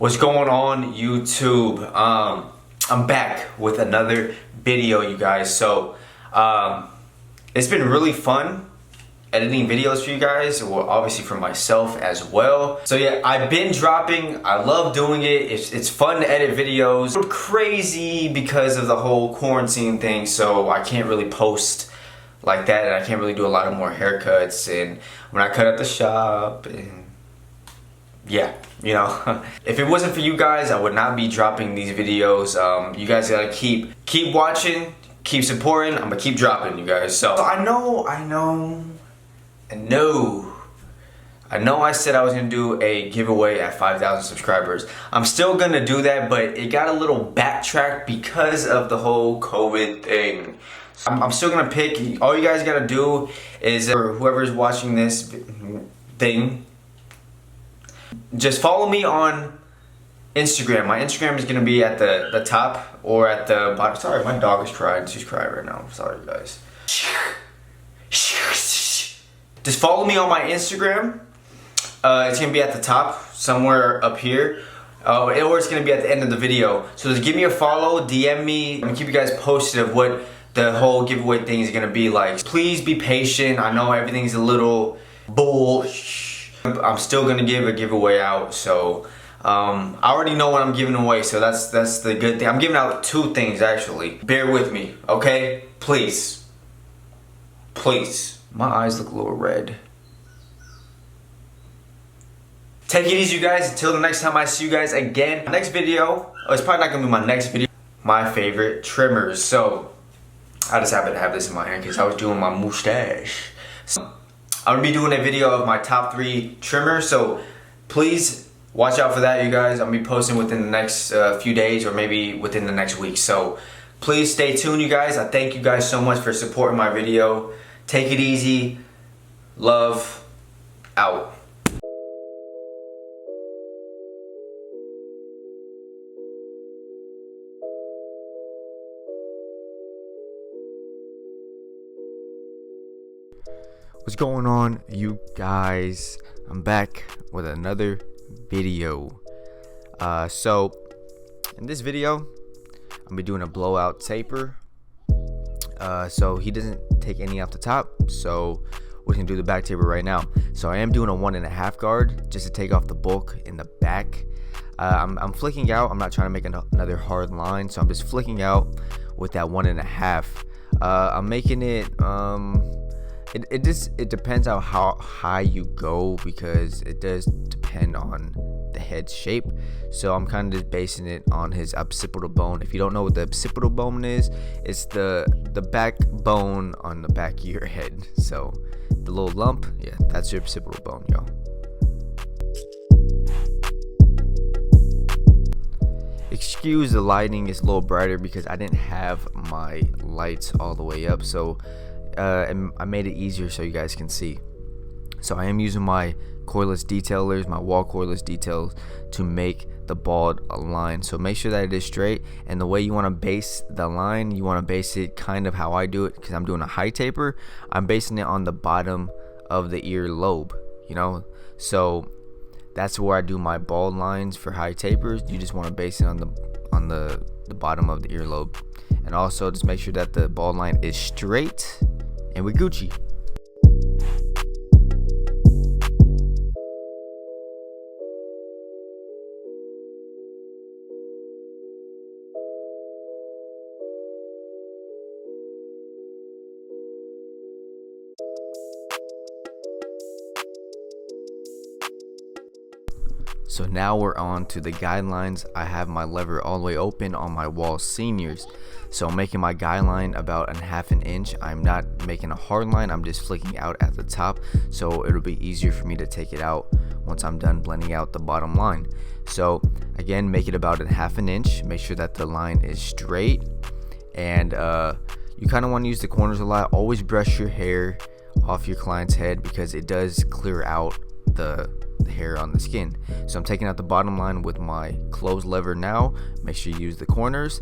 What's going on, YouTube? I'm back with another video, you guys. So it's been really fun editing videos for you guys, well, obviously for myself as well. So yeah, I've been dropping. I love doing it. It's fun to edit videos. I'm crazy because of the whole quarantine thing, so I can't really post like that, and I can't really do a lot of more haircuts, and when I cut at the shop, and yeah, you know. If it wasn't for you guys, I would not be dropping these videos. You guys gotta keep watching, keep supporting. I'm gonna keep dropping, you guys. So I know I said I was gonna do a giveaway at 5,000 subscribers. I'm still gonna do that, but it got a little backtracked because of the whole COVID thing. I'm still gonna pick. All you guys gotta do is, or whoever's watching this thing, just follow me on Instagram. My Instagram is gonna be at the top or at the bottom. Sorry, my dog is crying. She's crying right now. I'm sorry, guys. Just follow me on my Instagram. It's gonna be at the top, somewhere up here. Or it's gonna be at the end of the video. So just give me a follow, DM me. I'm gonna keep you guys posted of what the whole giveaway thing is gonna be like. Please be patient. I know everything's a little I'm still gonna give a giveaway out, so I already know what I'm giving away, so that's the good thing. I'm giving out 2 things actually. Bear with me, okay? Please. My eyes look a little red. Take it easy, you guys. Until the next time I see you guys again. Next video, it's probably not gonna be my next video. My favorite trimmers. So I just happen to have this in my hand because I was doing my mustache. So I'm gonna be doing a video of my top 3 trimmers, so please watch out for that, you guys. I'm gonna be posting within the next few days, or maybe within the next week. So please stay tuned, you guys. I thank you guys so much for supporting my video. Take it easy. Love. Out. What's going on, you guys? I'm back with another video. So in this video, I'm gonna be doing a blowout taper. So he doesn't take any off the top, so we're gonna do the back taper right now. So I am doing a 1.5 guard just to take off the bulk in the back. I'm flicking out. I'm not trying to make another hard line, so I'm just flicking out with that 1.5. I'm making it it depends on how high you go, because it does depend on the head shape. So I'm kind of just basing it on his occipital bone. If you don't know what the occipital bone is, it's the backbone on the back of your head. So the little lump, yeah, that's your occipital bone, y'all. Excuse the lighting is a little brighter because I didn't have my lights all the way up, so and I made it easier so you guys can see. So I am using my cordless detailers, my Wahl cordless details, to make the bald line. So make sure that it is straight, and the way you want to base the line, you want to base it kind of how I do it, because I'm doing a high taper. I'm basing it on the bottom of the ear lobe, you know. So that's where I do my bald lines for high tapers. You just want to base it on the bottom of the earlobe, and also just make sure that the bald line is straight, and we Gucci. So now we're on to the guidelines. I have my lever all the way open on my Wahl seniors. So I'm making my guideline about 1/2 inch. I'm not making a hard line, I'm just flicking out at the top, so it'll be easier for me to take it out once I'm done blending out the bottom line. So again, make it about 1/2 inch. Make sure that the line is straight, and you kind of want to use the corners a lot. Always brush your hair off your client's head, because it does clear out the hair on the skin. So I'm taking out the bottom line with my closed lever now. Make sure you use the corners.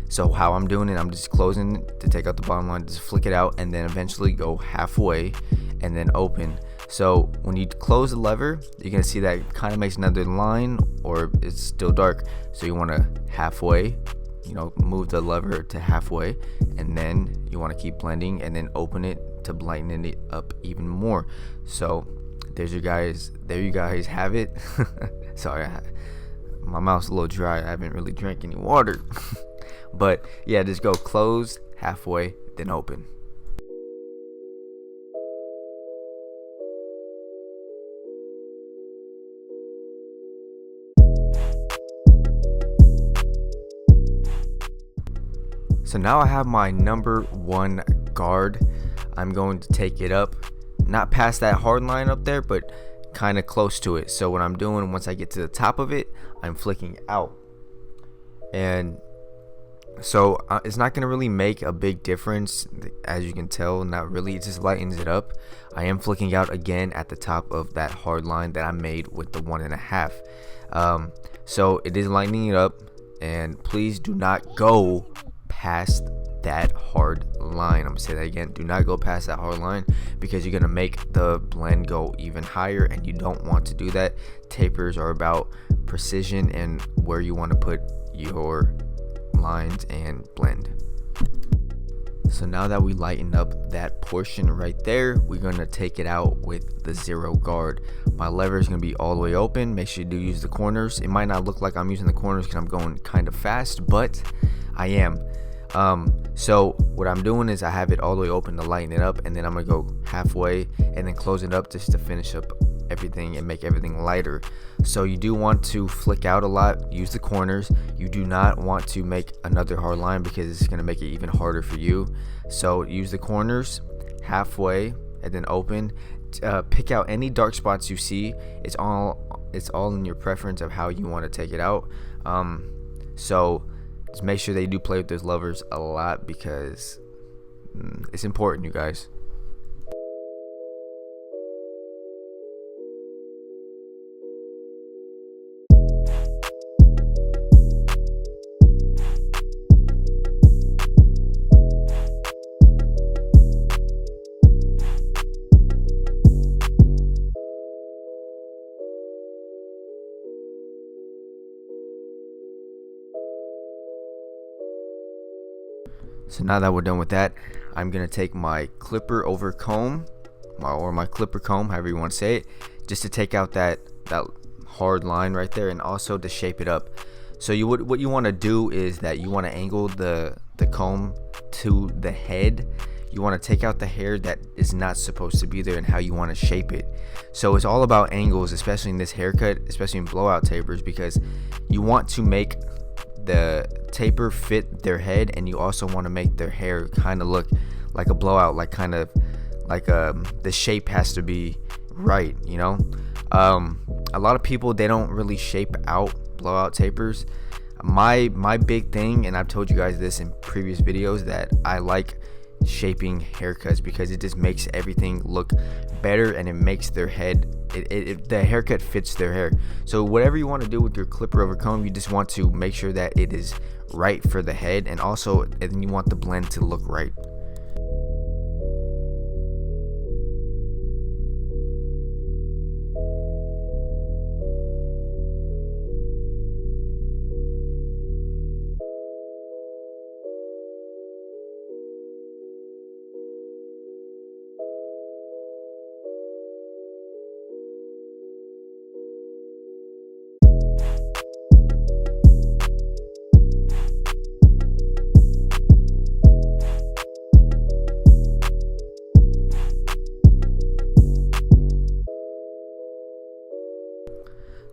So how I'm doing it, I'm just closing to take out the bottom line, just flick it out, and then eventually go halfway and then open. So when you close the lever, you're gonna see that it kind of makes another line, or it's still dark. So you want to halfway, move the lever to halfway, and then you want to keep blending, and then open it to lighten it up even more. So there you guys have it. Sorry, my mouth's a little dry. I haven't really drank any water. But yeah, just go close, halfway, then open. So now I have my number 1 guard. I'm going to take it up, not past that hard line up there, but kind of close to it. So what I'm doing, once I get to the top of it, I'm flicking out. And so it's not going to really make a big difference, as you can tell. Not really, it just lightens it up. I am flicking out again at the top of that hard line that I made with the 1.5. So it is lightening it up, and please do not go past that hard line. I'm gonna say that again, do not go past that hard line, because you're gonna make the blend go even higher, and you don't want to do that. Tapers are about precision and where you want to put your lines and blend. So now that we lighten up that portion right there, we're gonna take it out with the 0 guard. My lever is gonna be all the way open. Make sure you do use the corners. It might not look like I'm using the corners because I'm going kind of fast, but I am. So what I'm doing is I have it all the way open to lighten it up, and then I'm gonna go halfway and then close it up just to finish up everything and make everything lighter. So you do want to flick out a lot, use the corners. You do not want to make another hard line, because it's gonna make it even harder for you. So use the corners, halfway, and then open. Pick out any dark spots you see. It's all in your preference of how you want to take it out. So just make sure they do play with those levers a lot, because it's important, you guys. So now that we're done with that, I'm gonna take my clipper over comb, or my clipper comb, however you want to say it, just to take out that hard line right there, and also to shape it up. So what you want to do is that you want to angle the comb to the head. You want to take out the hair that is not supposed to be there, and how you want to shape it. So it's all about angles, especially in this haircut, especially in blowout tapers, because you want to make the taper fit their head, and you also want to make their hair kind of look like a blowout, like the shape has to be right, a lot of people, they don't really shape out blowout tapers. My big thing, and I've told you guys this in previous videos, that I like shaping haircuts, because it just makes everything look better, and it makes their head, the haircut fits their hair. So whatever you want to do with your clipper over comb, you just want to make sure that it is right for the head, and you want the blend to look right.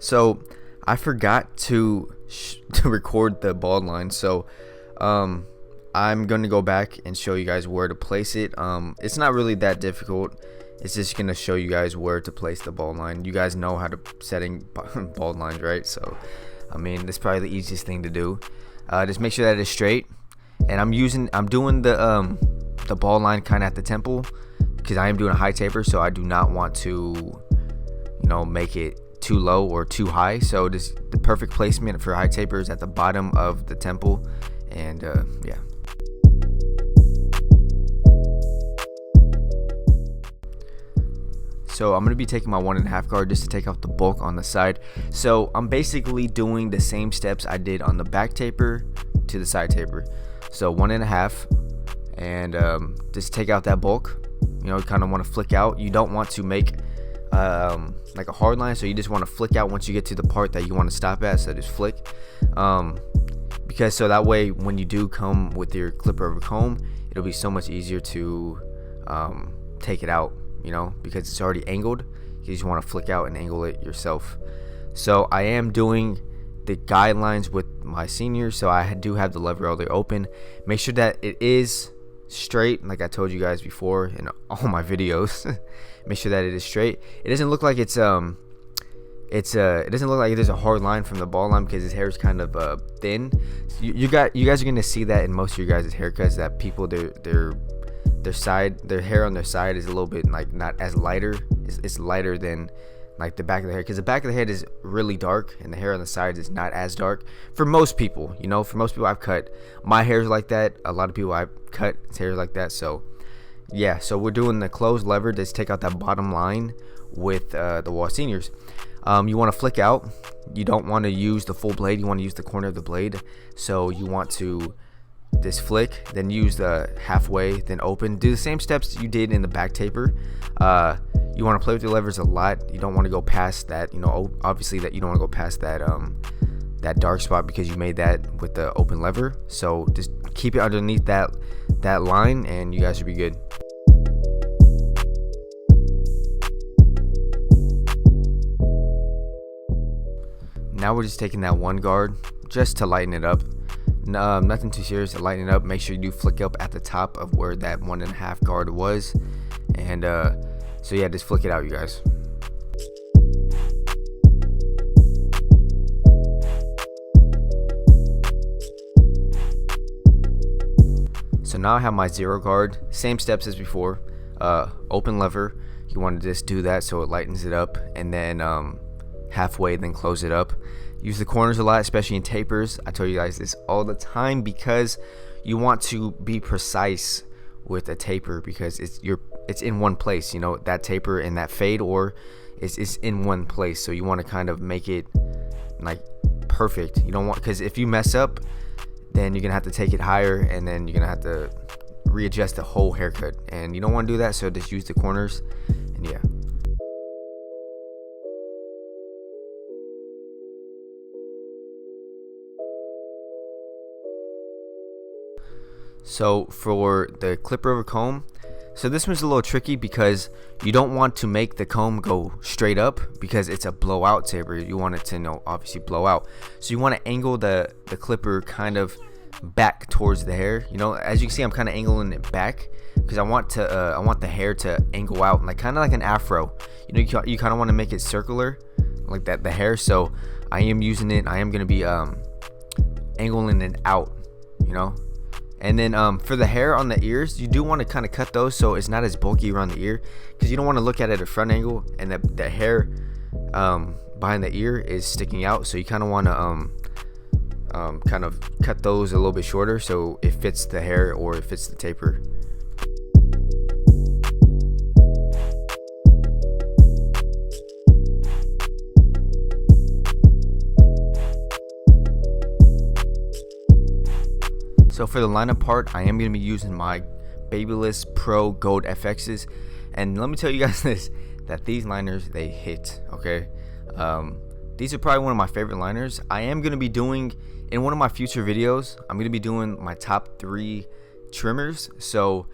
So I forgot to record the bald line, so I'm gonna go back and show you guys where to place it. It's not really that difficult. It's just gonna show you guys where to place the bald line. You guys know how to setting bald lines, right? So I mean, that's probably the easiest thing to do. Just make sure that it's straight. And I'm doing the bald line kind of at the temple, because I am doing a high taper, so I do not want to make it too low or too high. So just the perfect placement for high taper is at the bottom of the temple. And yeah. So I'm going to be taking my 1.5 guard just to take out the bulk on the side. So I'm basically doing the same steps I did on the back taper to the side taper. So 1.5, and just take out that bulk. You know, you kind of want to flick out. You don't want to make like a hard line, so you just want to flick out once you get to the part that you want to stop at. So just flick, because so that way when you do come with your clipper over comb, it'll be so much easier to take it out, you know, because it's already angled. You just want to flick out and angle it yourself. So I am doing the guidelines with my seniors, so I do have the lever all the way open. Make sure that it is straight, like I told you guys before in all my videos. Make sure that it is straight. It doesn't look like it doesn't look like there's a hard line from the ball line, because his hair is kind of thin. You guys are gonna see that in most of your guys' haircuts, that people their hair on their side is a little bit like not as lighter. It's lighter than like the back of the hair, because the back of the head is really dark and the hair on the sides is not as dark for most people. You know, for most people I've cut, my hair's like that. A lot of people I've cut, his hair's like that. So yeah, so we're doing the closed lever. Just take out that bottom line with the Wahl seniors. You want to flick out. You don't want to use the full blade. You want to use the corner of the blade. So you want to just flick, then use the halfway, then open. Do the same steps you did in the back taper. You want to play with your levers a lot. You don't want to go past that, you know, obviously that you don't want to go past that that dark spot, because you made that with the open lever. So just keep it underneath that line and you guys should be good. Now we're just taking that one guard just to lighten it up. Nothing too serious to lighten it up. Make sure you do flick up at the top of where that 1.5 guard was. And so yeah, just flick it out, you guys. So now I have my 0 guard. Same steps as before. Open lever. You want to just do that so it lightens it up. And then halfway, then close it up. Use the corners a lot, especially in tapers. I tell you guys this all the time, because you want to be precise with a taper, because it's in one place. You know, that taper and that fade, or it's in one place. So you want to kind of make it like perfect. You don't want, because if you mess up, then you're gonna have to take it higher, and then you're gonna have to readjust the whole haircut, and you don't want to do that. So just use the corners, and yeah. So for the clipper over comb, so this one's a little tricky, because you don't want to make the comb go straight up, because it's a blowout taper. You want it to, you know, obviously blow out. So you want to angle the clipper kind of back towards the hair. You know, as you can see, I'm kind of angling it back, because I want the hair to angle out, like kind of like an afro. You know, you kind of want to make it circular like that, the hair. So I am going to be angling it out, you know. And then for the hair on the ears, you do want to kind of cut those so it's not as bulky around the ear, because you don't want to look at it at a front angle and the hair behind the ear is sticking out. So you kind of want to kind of cut those a little bit shorter so it fits the hair, or it fits the taper. So for the lineup part, I am going to be using my Babyliss Pro Gold FXs, and let me tell you guys this, that these liners, they hit, okay? These are probably one of my favorite liners. I am going to be doing, in one of my future videos, I'm going to be doing my top 3 trimmers, so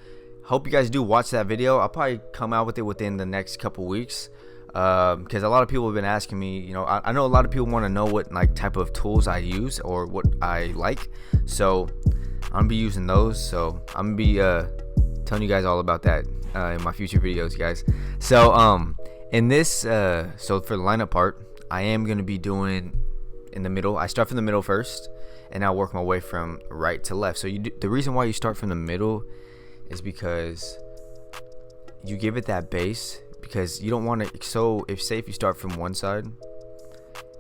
hope you guys do watch that video. I'll probably come out with it within the next couple weeks, because a lot of people have been asking me, you know, I know a lot of people want to know what like type of tools I use or what I like, so I'm gonna be using those. So I'm gonna be telling you guys all about that in my future videos, guys. So in this so for the lineup part, I am gonna be doing in the middle. I start from the middle first, and I'll work my way from right to left. So the reason why you start from the middle is because you give it that base, because you don't want to, so if you start from one side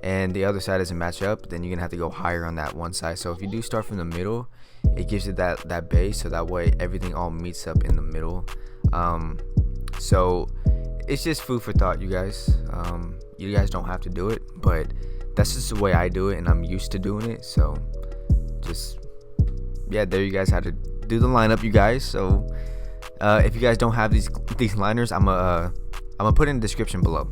and the other side doesn't match up, then you're gonna have to go higher on that one side. So if you do start from the middle, it gives it that base, so that way everything all meets up in the middle. So it's just food for thought, you guys. You guys don't have to do it, but that's just the way I do it, and I'm used to doing it. So just, yeah, there you guys how to do the lineup, you guys. So if you guys don't have these liners, I'm gonna put in the description below.